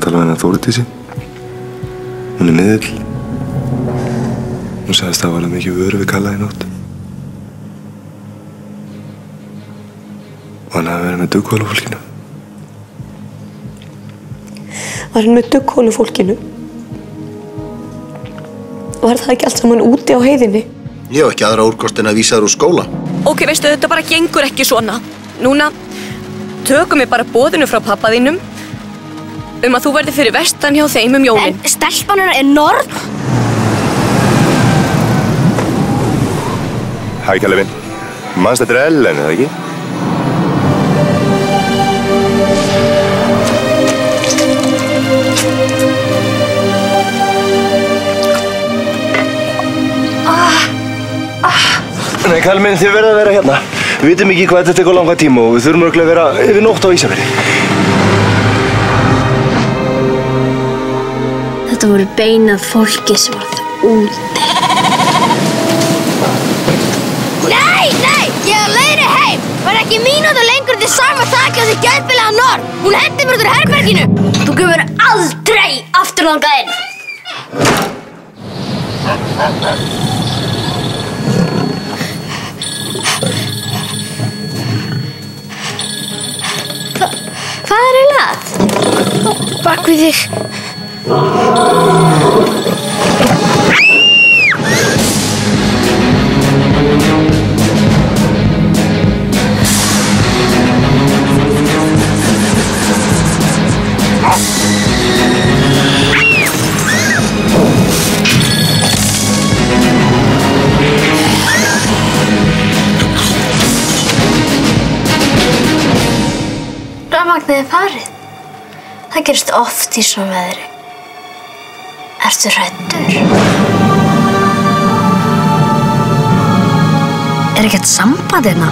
að tala við hennar Þórdísi. Hún miðill. Hún sagðist að það var mikið vöru við Kalla í nótt. Og hann hafi verið með dugghólufólkinu. Var hann með dugghólufólkinu? Var það ekki allt saman úti á heiðinni? Ég hef ekki aðra úrkost en að vísa þér úr skóla. Ok, veistu, þetta bara gengur ekki svona. Núna tökum við bara boðinu frá pappa þínum að þú verði fyrir vestan hjá þeim jólin. En stelpanur er norn. Hæ, Kalli minn. Manst þetta Ellen, eða ekki? Nei, Kalli minn, þið verða að vera hérna. Við vitum ekki hvað þetta tekur langa tíma og við þurfum örugglega að vera yfir nótt á Ísafirði. Þetta voru beinað fólki sem varð úti. Nei! Ég er á leiðinni heim! Var ekki mínútu lengur til sama þakki á því geðbilaða norn! Hún hendi mér út úr herberginu! Þú kemur aldrei aftur þangað inn! Hvað er eiginlega að? Bak við þig. Rafmagnið er farið. Það gerist oft í svona veðri. Ertu hræddur? Er ekkert samband hérna?